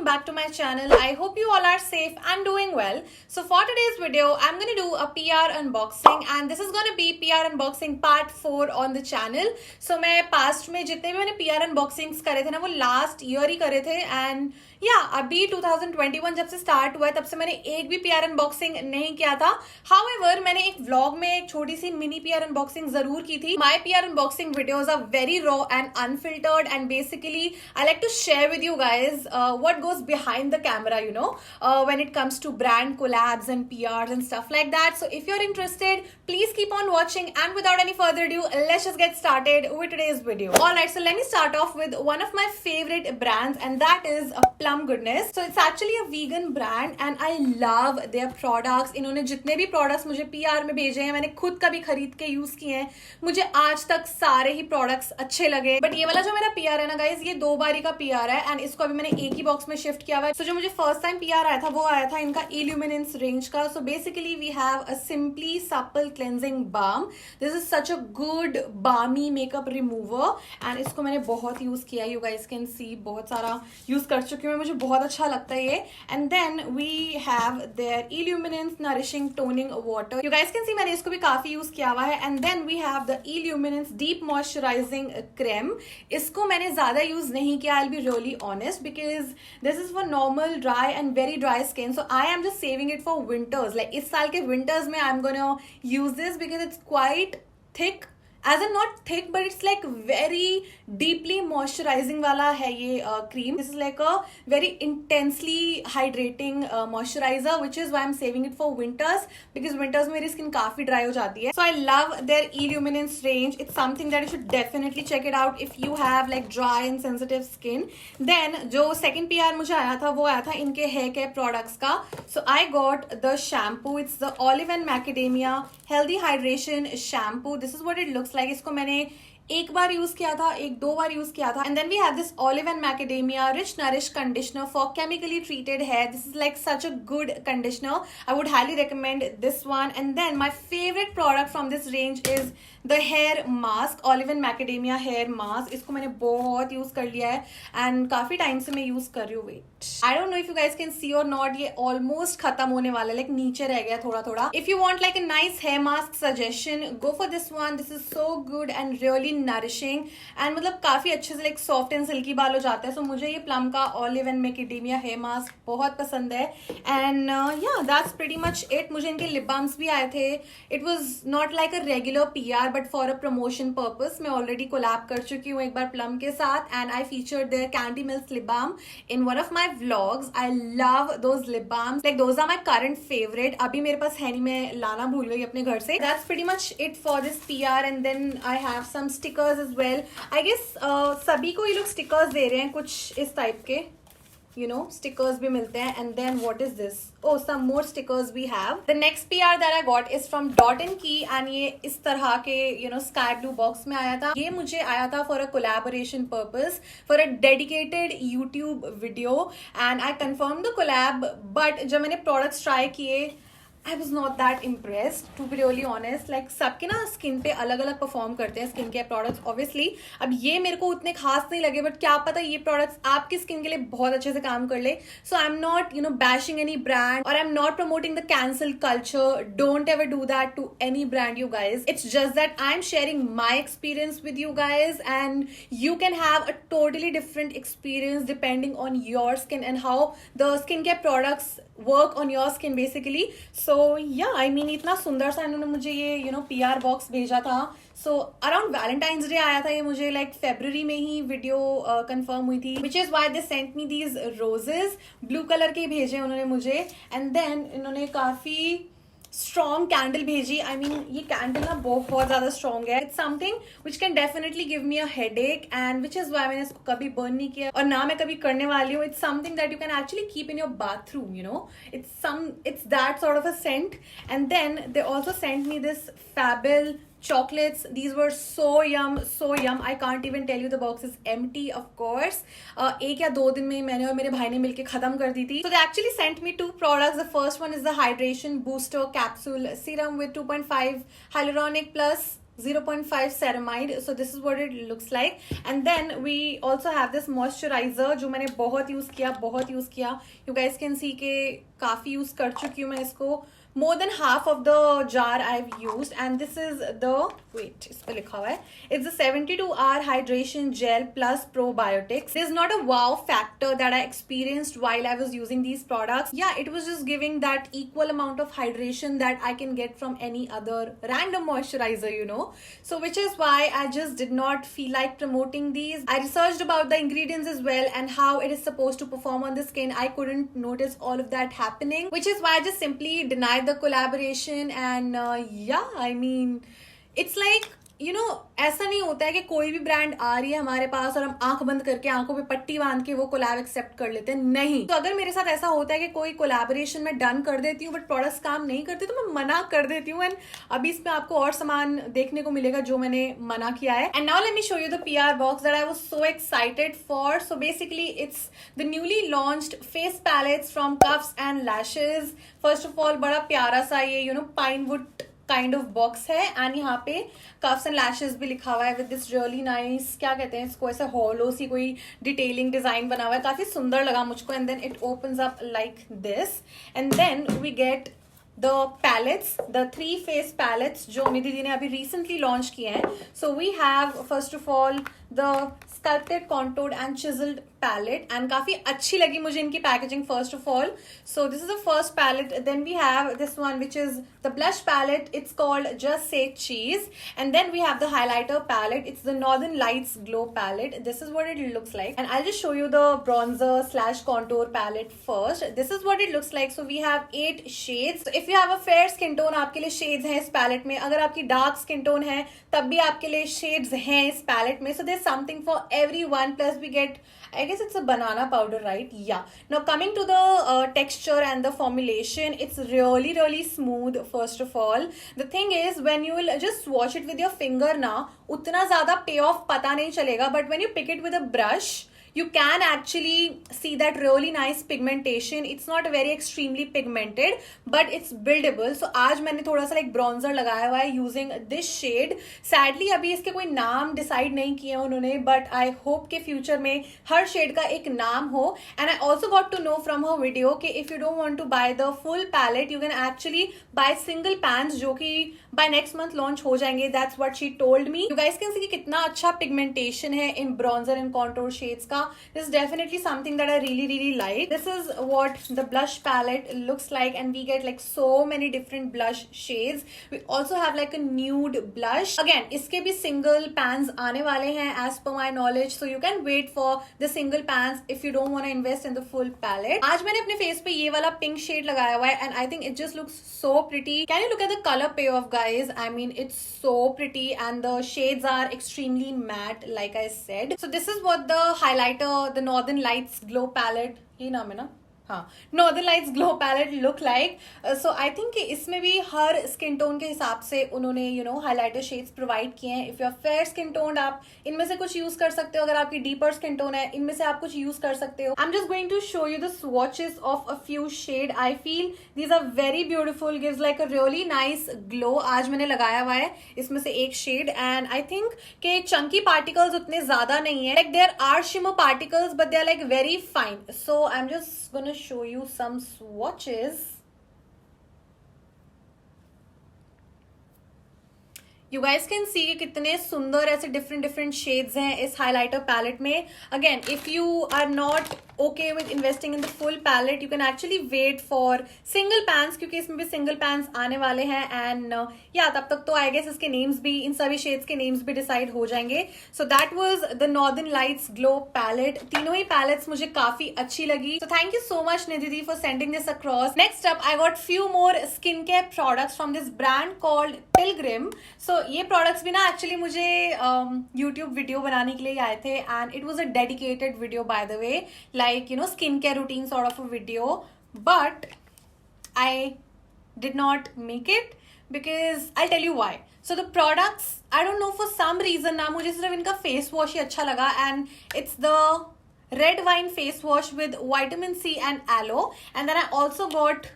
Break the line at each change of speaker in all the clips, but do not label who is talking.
back to my channel. I hope you all are safe and doing well. So for today's video, I'm going to do a PR unboxing and this is going to be PR unboxing part 4 on the channel. So मैं past में जितने भी मैंने PR unboxings करे थे ना वो last year ही करे थे and अभी 2021 जब से स्टार्ट हुआ है तब से मैंने एक भी PR अनबॉक्सिंग नहीं किया था. हाउएवर मैंने एक व्लॉग में एक छोटी सी मिनी PR अनबॉक्सिंग जरूर की थी. My PR unboxing videos are very raw and unfiltered and basically I like to share with you guys what goes behind the camera, you know, when it comes to brand collabs and PRs and stuff like that. So if you're interested, please keep on watching, and without any further ado, let's just get started with today's video. Alright, so let me start off with one of my favorite brands, and that is Plum Goodness. So it's actually a vegan brand and I love their products. इन्होंने जितने भी products मुझे PR में भेजे हैं मैंने खुद कभी खरीद के यूज किए हैं. मुझे आज तक सारे ही products अच्छे लगे. बट ये वाला जो मेरा PR है ना गाइज, ये 2 बारी का PR है एंड इसको अभी मैंने एक ही बॉक्स में शिफ्ट किया हुआ है. So जो मुझे फर्स्ट टाइम PR आया था वो आया था इनका इल्यूमिनेंस रेंज का. So basically we have a simply supple cleansing balm. This is such a good balmy makeup remover and इसको मैंने बहुत यूज किया है. You guys can see बहुत सारा यूज कर चुकी हूँ, मुझे बहुत अच्छा लगता है ये. And then we have their Illuminance nourishing toning water. You guys can see मैंने इसको भी काफी यूज किया हुआ है. And then we have the Illuminance deep moisturising cream. इसको मैंने ज्यादा यूज नहीं किया, I will be really honest, because this is for normal dry and very dry skin. So I am just saving it for winters. Like इस साल के winters में I am gonna use this because it's quite thick. As in not thick, but it's like very deeply moisturizing वाला है ये cream. This is like a very intensely hydrating moisturizer, which is why I'm saving it for winters because winters में मेरी skin काफी dry हो जाती है. So I love their Illuminance range. It's something that you should definitely check it out if you have like dry and sensitive skin. Then जो second PR मुझे आया था वो आया था इनके hair care products का. So I got the shampoo. It's the Olive and Macadamia Healthy Hydration Shampoo. This is what it looks like. इसको मैंने एक बार यूज किया था, एक 2 बार यूज किया था. And then we have this olive and macadamia rich nourish conditioner for chemically treated hair. This is like such a good conditioner. I would highly recommend this one. And then my favourite product from this range is the hair mask, olive and macadamia hair mask. इसको मैंने बहुत use कर लिया है and काफी time से मैं use कर रही हूँ. Wait, I don't know if you guys can see और नॉट, ये ऑलमोस्ट खत्म होने वाला है, लाइक नीचे रह गया थोड़ा थोड़ा. If you want like a nice hair mask suggestion, go for this one. This is so good and really nourishing and मतलब काफी अच्छे से लाइक सॉफ्ट एंड सिल्की बाल हो जाता है. सो मुझे ये प्लम का olive and macadamia hair mask बहुत पसंद है. And that's pretty much it. मुझे इनके लिप बाम्स भी आए थे. It was not like a regular PR but for a promotion purpose. मैं ऑलरेडी कोलैब कर चुकी हूँ एक बार प्लम के साथ and I featured their candy milk lip balm in one of my vlogs. I love those lip balms, like those are my current favourite. अभी मेरे पास है नहीं, मैं लाना भूल गई अपने घर से. That's pretty much it for this PR. And then I have some stickers as well. I guess सभी को ये लोग स्टिकर्स दे रहे हैं कुछ इस टाइप के, you know, stickers भी मिलते हैं. And then what is this? Oh, some more stickers we have. The next PR that I got is from Dot & Key and ये इस तरह के you know sky blue box में आया था. ये मुझे आया था for a collaboration purpose, for a dedicated YouTube video and I confirmed the collab. But जब मैंने products try किए I was not that impressed, to be really honest. Like सबके ना स्किन पे अलग अलग परफॉर्म करते हैं स्किन केयर प्रोडक्ट्स ऑब्वियसली. अब ये मेरे को उतने खास नहीं लगे बट क्या पता ये प्रोडक्ट्स आपकी स्किन के लिए बहुत अच्छे से काम कर ले. So I am not you know bashing any brand और I am not promoting the cancel culture. Don't ever do that to any brand you guys. It's just that I am sharing my experience with you guys and you can have a totally different experience depending on your skin and how the skin care products work on your skin basically. So I mean इतना सुंदर सा इन्होंने मुझे ये you no PR box भेजा था. So around Valentine's day आया था ये मुझे, लाइक February में ही वीडियो कंफर्म हुई थी. विच is why they sent me these roses. Blue colour के भेजे उन्होंने मुझे. एंड देन इन्होंने काफी स्ट्रॉन्ग कैंडल भेजी. आई मीन ये कैंडल ना बहुत ज्यादा स्ट्रॉन्ग है. It's something which can definitely give me a headache and which is why मैंने इसको कभी बर्न नहीं किया और ना मैं कभी करने वाली हूँ. It's something that you can actually keep in your bathroom, you know. It's that sort of a scent. And then they also sent me this Fabel chocolates. These were so yum, so yum. I can't even tell you. The box is empty, of course. एक या 2 दिन में मैंने और मेरे भाई ने मिलके खत्म कर दी थी. So they actually sent me 2 products. The first one is the hydration booster capsule serum with 2.5 hyaluronic plus 0.5 ceramide. So this is what it looks like. And then we also have this moisturizer जो मैंने बहुत use किया. You guys can see कि काफ़ी use कर चुकी हूँ मैं इसको. More than half of the jar I've used, and this is the, wait, इस पे लिखा हुआ है, it's the 72-hour hydration gel plus probiotics. There's not a wow factor that I experienced while I was using these products. Yeah, it was just giving that equal amount of hydration that I can get from any other random moisturizer, you know. So which is why I just did not feel like promoting these. I researched about the ingredients as well and how it is supposed to perform on the skin. I couldn't notice all of that happening, which is why I just simply denied the collaboration. And yeah, I mean, it's like, you know, ऐसा नहीं होता है कि कोई भी brand आ रही है हमारे पास और हम आंख बंद करके आंखों पे पट्टी बांध के वो कोलैब एक्सेप्ट कर लेते हैं. नहीं. तो अगर मेरे साथ ऐसा होता है कि कोई कोलैबोरेशन में डन कर देती हूँ बट प्रोडक्ट्स काम नहीं करते तो मैं मना कर देती हूँ. एंड अभी इसमें आपको और सामान देखने को मिलेगा जो मैंने मना किया है. And now let me show you the PR box that I was so excited for. So basically it's the newly launched face palettes from Cuffs and Lashes. First of all बड़ा प्यारा सा ये you know pinewood kind of box है. And यहाँ पे coughs and lashes भी लिखा हुआ है विद दिस रियली नाइस, क्या कहते हैं इसको, ऐसे हॉलो सी कोई डिटेलिंग डिजाइन बना हुआ है. काफी सुंदर लगा मुझको. And then it opens up like this. And then we get the palettes, the 3 face palettes जो मेरी दीदी ने अभी recently launch किए हैं. So we have first of all the sculpted, contoured and chiseled palette, and काफी अच्छी लगी मुझे इनकी packaging first of all. So this is the first palette. Then we have this one which is the blush palette. It's called Just Say Cheese. And then we have the highlighter palette. It's the Northern Lights Glow palette. This is what it looks like. And I'll just show you the bronzer slash contour palette first. This is what it looks like. So we have 8 shades. So if you have a fair skin tone, आपके लिए shades हैं इस palette में. अगर आपकी dark skin tone है तब भी आपके लिए shades हैं इस palette में. So there's something for everyone. Plus we get, I guess it's a banana powder, right? Yeah. Now coming to the texture and the formulation, it's really smooth. First of all, the thing is when you will just swatch it with your finger ना उतना ज़्यादा pay off पता नहीं चलेगा. But when you pick it with a brush, you can actually see that really nice pigmentation. It's not very extremely pigmented, but it's buildable. So आज मैंने थोड़ा सा like bronzer लगाया हुआ है using this shade. Sadly अभी इसके कोई नाम decide नहीं किए उन्होंने, but I hope के future में हर shade का एक नाम हो. And I also got to know from her video कि if you don't want to buy the full palette, you can actually buy single pans जो कि by next month launch हो जाएंगे. That's what she told me. You guys can see कि कितना अच्छा pigmentation है in bronzer and contour shades का. This is definitely something that I really like. This is what the blush palette looks like, and we get like so many different blush shades. We also have like a nude blush. Again, इसके भी single pans आने वाले हैं as per my knowledge. So you can wait for the single pans if you don't want to invest in the full palette. आज मैंने अपने face पे ये वाला pink shade लगाया हुआ है, and I think it just looks so pretty. Can you look at the color payoff, guys? I mean, it's so pretty, and the shades are extremely matte, like I said. So this is what the highlighter, the Northern Lights Glow palette, ये नाम है ना, हाँ, Northern Lights Glow palette look like. So I think कि इसमें भी हर skin tone के हिसाब से उन्होंने you know highlighter shades provide किए हैं. If you are fair skin toned, आप इनमें से कुछ use कर सकते हो. अगर आपकी deeper skin tone है, इनमें से आप कुछ use कर सकते हो. I'm just going to show you the swatches of a few shade. I feel these are very beautiful. Gives like a really nice glow. आज मैंने लगाया हुआ है इसमें से एक shade, and I think कि chunky particles उतने ज़्यादा नहीं है. Like there are shimmer particles, but they are like very fine. So I'm just gonna show you some swatches. You guys can see कि कितने सुंदर ऐसे different shades हैं इस highlighter palette में. Again, if you are not okay with investing in the full palette, you can actually wait for single pans, क्योंकि इसमें भी single pans आने वाले हैं. And yeah, तब तक तो I guess इसके names भी, इन सभी shades के names भी decide हो जाएंगे. So that was the Northern Lights Glow palette. तीनों ही palettes मुझे काफी अच्छी लगी. So thank you so much Nidhi for sending this across. Next up, I got few more skincare products from this brand called Pilgrim. So ये products भी ना actually मुझे YouTube video बनाने के लिए आए थे, and it was a dedicated video by the way, like you know skincare routine sort of a video, but I did not make it because I'll tell you why. So the products, I don't know, for some reason ना मुझे सिर्फ इनका face wash ही अच्छा लगा, and it's the red wine face wash with vitamin C and aloe. And then I also got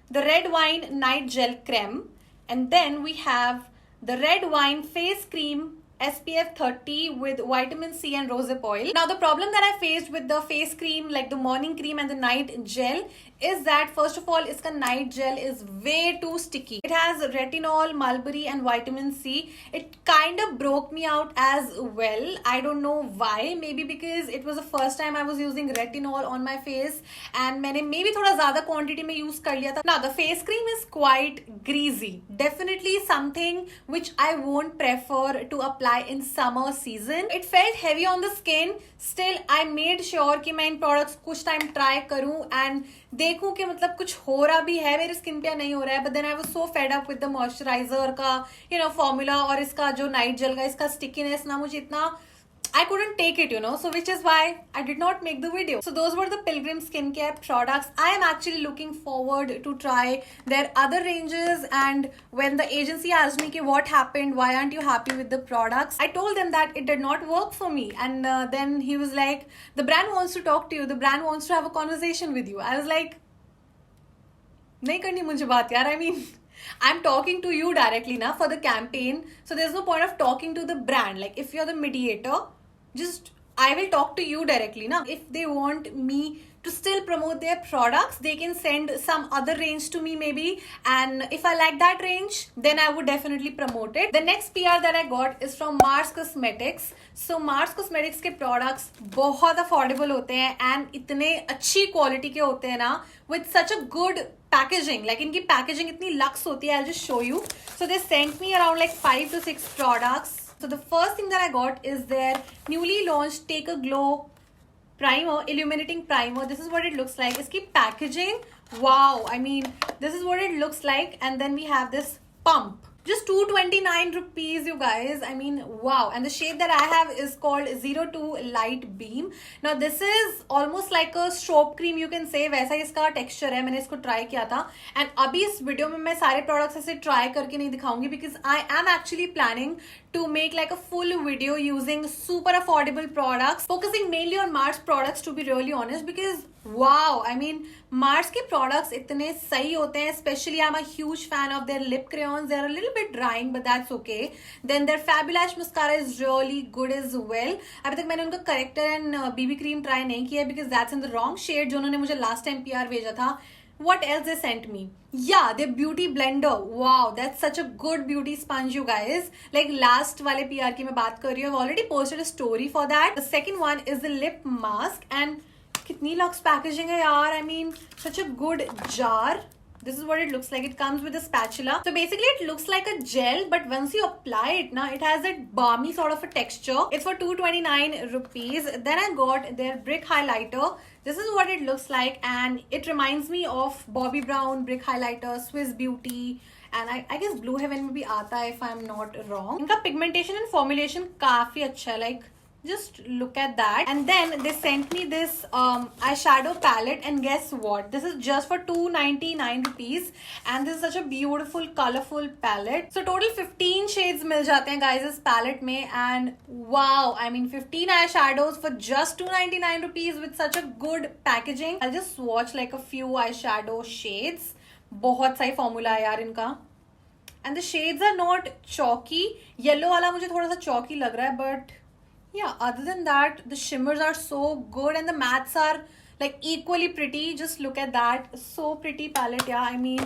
the red wine night gel creme, and then we have the Red Wine Face Cream SPF 30 with vitamin C and rosehip oil. Now the problem that I faced with the face cream, like the morning cream and the night gel, is that first of all, its night gel is way too sticky. It has retinol, mulberry and vitamin C. It kind of broke me out as well. I don't know why. Maybe because it was the first time I was using retinol on my face and मैंने maybe थोड़ा ज़्यादा quantity में use कर लिया था. Now the face cream is quite greasy. Definitely something which I won't prefer to apply in summer season. It felt heavy on the skin. Still, I made sure कि मैं इन products कुछ time try करूँ and देखूँ कि मतलब कुछ हो रहा भी है मेरे skin पे या नहीं हो रहा है. But then I was so fed up with the moisturizer का formula और इसका जो night gel का इसका stickiness ना मुझे इतना I couldn't take it, so which is why I did not make the video. So those were the Pilgrim skincare products. I am actually looking forward to try their other ranges, and when the agency asked me ki what happened, why aren't you happy with the products, I told them that it did not work for me, and then he was like, the brand wants to talk to you, the brand wants to have a conversation with you. I was like, nahi karni mujhe baat yaar, I mean I'm talking to you directly now for the campaign, so there's no point of talking to the brand. Like if you're the mediator, just I will talk to you directly now. If they want me to still promote their products, they can send some other range to me maybe, and if I like that range, then I would definitely promote it. The next PR that I got is from Mars Cosmetics. So Mars Cosmetics के products बहुत affordable होते हैं and इतने अच्छी quality के होते हैं ना, with such a good packaging. Like इनकी packaging इतनी luxe होती है. I'll just show you. So they sent me around like 5 to 6 products. So the first thing that I got is their newly launched Take a Glow primer, illuminating primer. This is what it looks like. Iski packaging, wow, I mean this is what it looks like. And then we have this pump, just 229 rupees, you guys. I mean, wow. And the shade that I have is called 02 Light Beam. Now this is almost like a strobe cream, you can say. वैसा ही इसका texture है. मैंने इसको try किया था. And अभी इस video में मैं सारे products ऐसे try करके नहीं दिखाऊंगी, because I am actually planning to make like a full video using super affordable products, focusing mainly on Mars products, to be really honest, because wow, I mean Mars के products इतने सही होते हैं. Especially I'm a huge fan of their lip crayons. They're a little bit drying, but that's okay. Then their Fabulash mascara is really good as well. अभी तक मैंने उनका corrector and BB cream try नहीं किया, because that's in the wrong shade जो उन्होंने मुझे last time PR भेजा था. What else they sent me? Yeah, their beauty blender. Wow, that's such a good beauty sponge, you guys. Like last वाले PR की मैं बात कर रही हूँ. I've already posted a story for that. The second one is the lip mask, and कितनी luxe packaging है यार. I mean, such a good jar. This is what it looks like. It comes with a spatula. So basically it looks like a gel, but once you apply it now, it has that balmy sort of a texture. It's for 229 rupees. Then I got their brick highlighter. This is what it looks like, and it reminds me of Bobbi Brown brick highlighter, Swiss Beauty, and I guess Blue Heaven में भी आता है, if I'm not wrong. इनका pigmentation and formulation काफी अच्छा है. Like just look at that. And then they sent me this eyeshadow palette, and guess what, this is just for 299 rupees, and this is such a beautiful colorful palette. So total 15 shades मिल जाते हैं guys इस palette में, and wow, I mean 15 eyeshadows for just 299 rupees with such a good packaging. I'll just swatch like a few eyeshadow shades. बहुत सही formula है यार इनका. And the shades are not chalky. Yellow वाला मुझे थोड़ा सा chalky लग रहा है, but yeah, other than that, the shimmers are so good, and the mattes are like equally pretty. Just look at that, so pretty palette. Yeah, I mean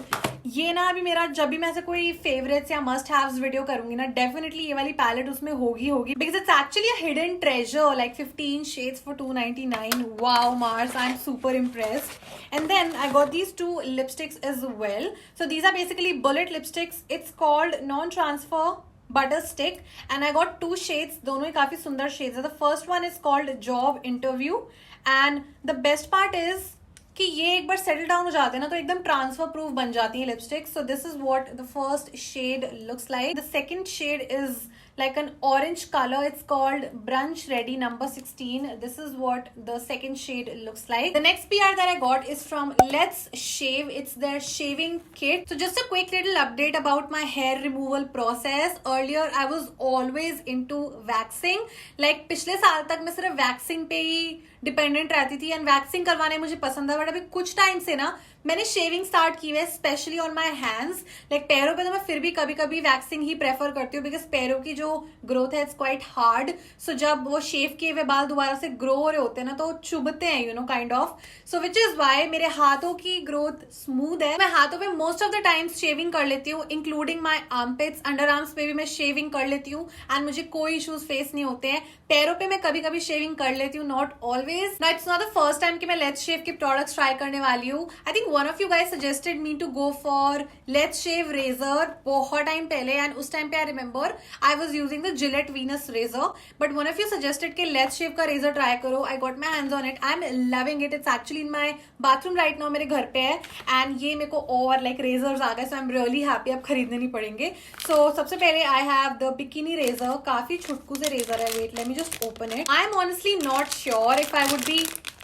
ये ना अभी मेरा जब भी मैं ऐसे कोई favorites या must haves video करूँगी ना, definitely ये वाली palette उसमें होगी, because it's actually a hidden treasure. Like 15 shades for 299. Wow, Mars, I'm super impressed. And then I got these two lipsticks as well. So these are basically bullet lipsticks. It's called non-transfer butter stick, and I got two shades. दोनों ही काफी सुंदर shades है. The first one is called Job Interview, and the best part is कि ये एक बार settle down हो जाते हैं ना, तो एकदम transfer proof बन जाती है lipstick. So this is what the first shade looks like. The second shade is like an orange color. It's called Brunch Ready number 16. This is what the second shade looks like. The next PR that I got is from Let's Shave. It's their shaving kit. So just a quick little update about my hair removal process. Earlier I was always into waxing. Like पिछले साल तक मैं सिर्फ waxing पे ही dependent रहती थी and waxing करवाने मुझे पसंद है, बट अभी कुछ टाइम से ना मैंने शेविंग स्टार्ट की है, specially on my hands. Like पैरों पे तो मैं फिर भी कभी कभी वैक्सिंग ही प्रेफर करती हूँ, बिकॉज पैरों की जो ग्रोथ है इट्स क्वाइट हार्ड। सो जब वो शेव किए हुए बाल दोबारा से ग्रो हो रहे होते हैं ना तो चुभते हैं, you know, kind of. So which is why मेरे हाथों की ग्रोथ स्मूथ है। मैं हाथों पे most of the times shaving कर लेती हूँ, including my armpits, under arms पे भी मैं शेविंग कर लेती हूँ एंड मुझे कोई इश्यूज फेस नहीं होते हैं। पैरों पे मैं कभी कभी शेविंग कर लेती हूँ, नॉट ऑलवेज। ना it's not the first time कि मैं लेट्स शेव के प्रोडक्ट्स ट्राई करने वाली हूँ। I think one of you guys suggested me to go for Let's Shave razor बहुत टाइम पहले, एंड उस टाइम पे I remember I was using the Gillette Venus razor, but one of you suggested कि Let's Shave का razor try करो। I got my hands on it, I am loving it. It's actually in my bathroom right now, मेरे घर पे है, and ये मेरे को और लाइक रेजर्स आ गए, so I am really happy. अब खरीदने नहीं पड़ेंगे। सो सबसे पहले I have the bikini razor, काफी छुटकू से रेजर है। Wait, let me just open it. I am honestly not sure if I would be,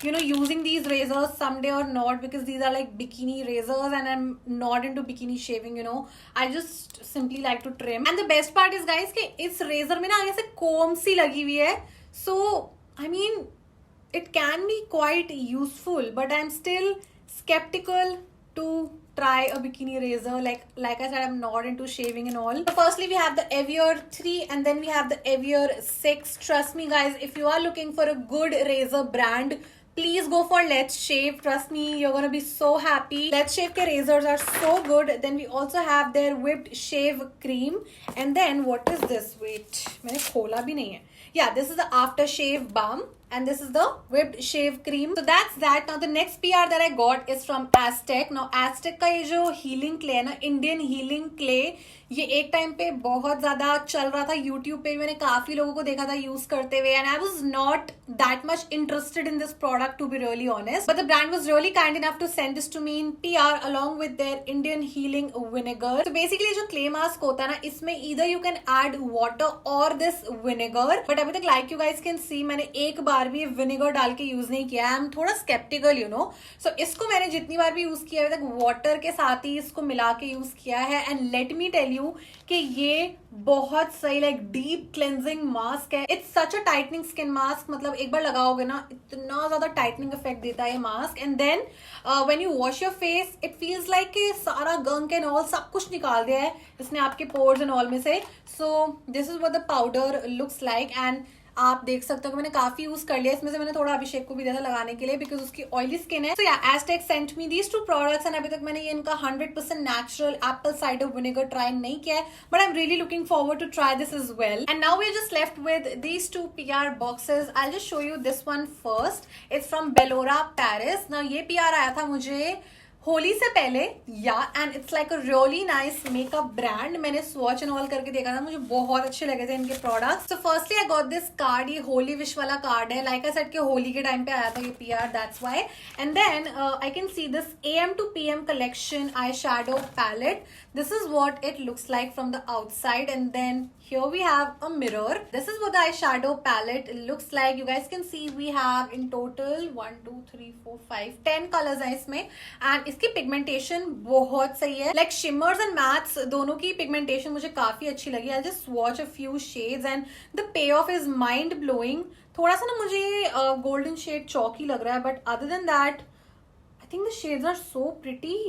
you know, using these razors someday or not, because these are like bikini razors and I'm not into bikini shaving, you know. I just simply like to trim. And the best part is guys कि इस razor में ना आगे से comb सी लगी हुई है, so I mean it can be quite useful, but I'm still skeptical to try a bikini razor. Like I said, I'm not into shaving and all. So firstly we have the Avior 3 and then we have the Avior 6. Trust me guys, if you are looking for a good razor brand, please go for Let's Shave. Trust me, you're gonna be so happy. Let's Shave के razors are so good. Then we also have their whipped shave cream. And then what is this? Wait, मैंने खोला भी नहीं है. Yeah, this is the aftershave balm. And this is the whipped shave cream. So that's that. Now the next PR that I got is from Aztec. Now Aztec का ये जो healing clay है ना, Indian healing clay, ये एक time पे बहुत ज्यादा चल रहा था YouTube पे, मैंने काफी लोगों को देखा था यूज करते हुए, and I was not that much interested in this product to be really honest. But the brand was really kind enough to send this to me in PR along with their Indian healing vinegar. So basically जो clay mask होता है ना, इसमें either you can add water or this vinegar. But अभी तक like you guys can see मैंने एक बार भी विनेगर डाल के यूज नहीं किया है। आई एम थोड़ा स्केप्टिकल, यू नो। सो इसको मैंने जितनी बार भी यूज किया है अभी तक वाटर के साथ ही इसको मिला के यूज किया है, and let me tell you कि ये बहुत सही लाइक डीप क्लेंजिंग मास्क है। It's such a tightening skin mask, मतलब एक बार लगाओगे ना इतना ज्यादा टाइटनिंग इफेक्ट देता है ये mask. And then when you wash your face it feels like कि सारा गंक एंड ऑल सब कुछ निकाल दिया है इसने आपके पोर्स एंड ऑल में से। So this is what the powder looks like, and आप देख सकते हो कि मैंने काफी यूज कर लिया। इसमें से मैंने थोड़ा अभिषेक को भी दिया था लगाने के लिए बिकॉज उसकी ऑयली स्किन है। सो या Aztec sent me these 2 products, and अभी तक मैंने ये इनका 100% natural apple cider vinegar try नहीं किया है, but I am really looking forward to try this as well. And now we are just left with these 2 PR boxes. I just show you this one first. It's from Belora Paris. ना ये PR आया था मुझे होली से पहले, या, and it's like a really nice makeup brand. मैंने swatch and all करके देखा था, मुझे बहुत अच्छे लगे थे इनके products. So firstly I got this card, ये होली विश वाला कार्ड है। लाइक आई सेड कि होली के टाइम पे आया था ये PR, that's why. And then I can see this AM to PM collection eye shadow palette. This is what it looks like from the outside, and then here we have a mirror. This is what the eyeshadow palette looks like. You guys can see we have in total 1 2 3 4 5 10 colors हैं इसमें, and इसकी pigmentation बहुत सही है। Like shimmers and mattes दोनों की pigmentation मुझे काफी अच्छी लगी। I'll just swatch a few shades and the payoff is mind blowing. थोड़ा सा ना मुझे golden shade chalky लग रहा है, but other than that I think the shades are so pretty,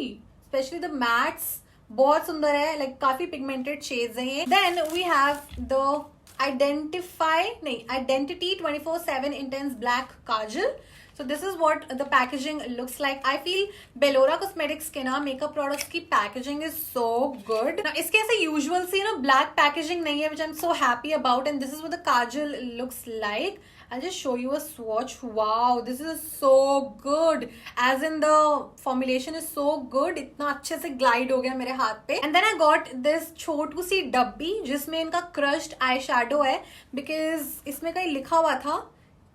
especially the mattes बहुत सुंदर है, लाइक काफी पिगमेंटेड शेड्स हैं ये। Then we have the identity 24/7 intense black kajal. So this is what the packaging looks like. I feel Bellora Cosmetics के ना makeup products की packaging is so good. Now इसके ऐसे usual सी ना black packaging नहीं है, which I'm so happy about. And this is what the kajal looks like. I'll just show you a swatch. Wow, this is so good. As in the formulation is so good. इतना अच्छे से glide हो गया मेरे हाथ पे. And then I got this छोटू सी डब्बी जिसमें इनका crushed eyeshadow है, because इसमें कहीं लिखा हुआ था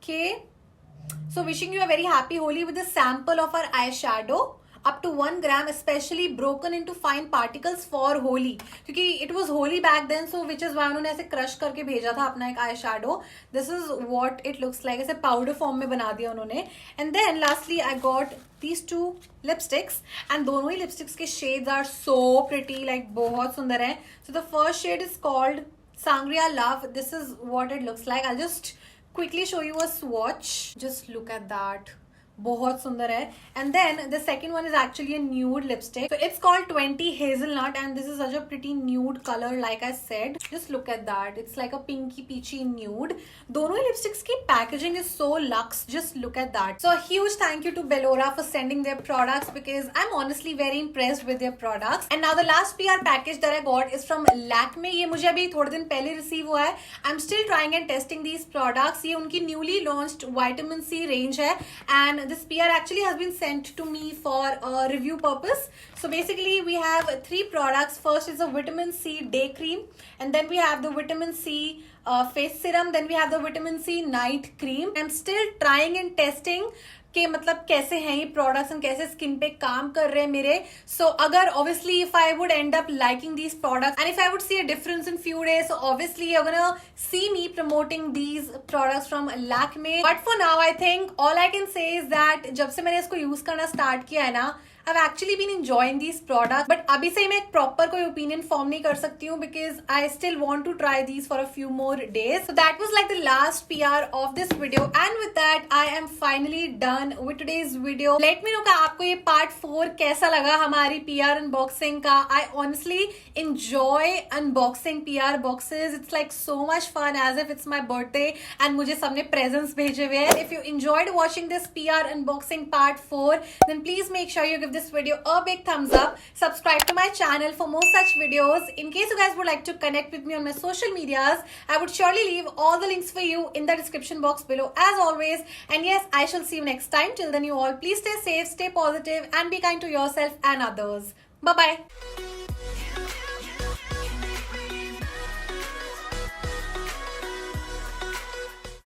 कि so wishing you a very happy Holi with a sample of our eyeshadow up to 1 gram, especially broken into fine particles for Holi. क्योंकि it was Holi back then, so which is why उन्होंने ऐसे crush करके भेजा था अपना एक eyeshadow. This is what it looks like. ऐसे powder form में बना दिया उन्होंने. And then lastly I got these 2 lipsticks, and दोनों ही lipsticks के shades are so pretty, like बहुत सुंदर है. So the first shade is called Sangria Love. This is what it looks like. I'll just quickly show you a swatch. Just look at that. बहुत सुंदर है. And then the second one is actually a nude lipstick. So it's called 20 Hazelnut and this is such a pretty nude color like I said. Just look at that. It's like a pinky peachy nude. दोनों ही lipsticks की packaging is so luxe. Just look at that. So a huge thank you to Bellora for sending their products because I'm honestly very impressed with their products. And now the last PR package that I got is from Lakme. ये मुझे अभी थोड़े दिन पहले receive हुआ है. I'm still trying and testing these products. ये उनकी newly launched vitamin C range है and this PR actually has been sent to me for a review purpose. So basically we have 3 products. First is a vitamin C day cream and then we have the vitamin C face serum, then we have the vitamin C night cream. I'm still trying and testing कि मतलब कैसे हैं ये products and कैसे skin पे काम कर रहे हैं मेरे. सो अगर obviously if I would end up liking these products and if I would see a difference in few days, so obviously you are gonna see me promoting these products from Lakme. But for now I think all I can say is that जब से मैंने इसको use करना start किया है ना, I've actually been enjoying these products. But अभी से मैं एक proper कोई opinion form नहीं कर सकती हूँ because I still want to try these for a few more days. So that was like the last PR of this video. And with that, I am finally done with today's video. Let me know कि आपको ये part 4 कैसा लगा हमारी PR unboxing का. I honestly enjoy unboxing PR boxes. It's like so much fun as if it's my birthday and मुझे सबने presents भेजे हुए हैं. If you enjoyed watching this PR unboxing part 4, then please make sure you give this video a big thumbs up. Subscribe to my channel for more such videos. In case you guys would like to connect with me on my social medias, I would surely leave all the links for you in the description box below as always. And yes, I shall see you next time. Till then, you all please stay safe, stay positive and be kind to yourself and others. Bye bye.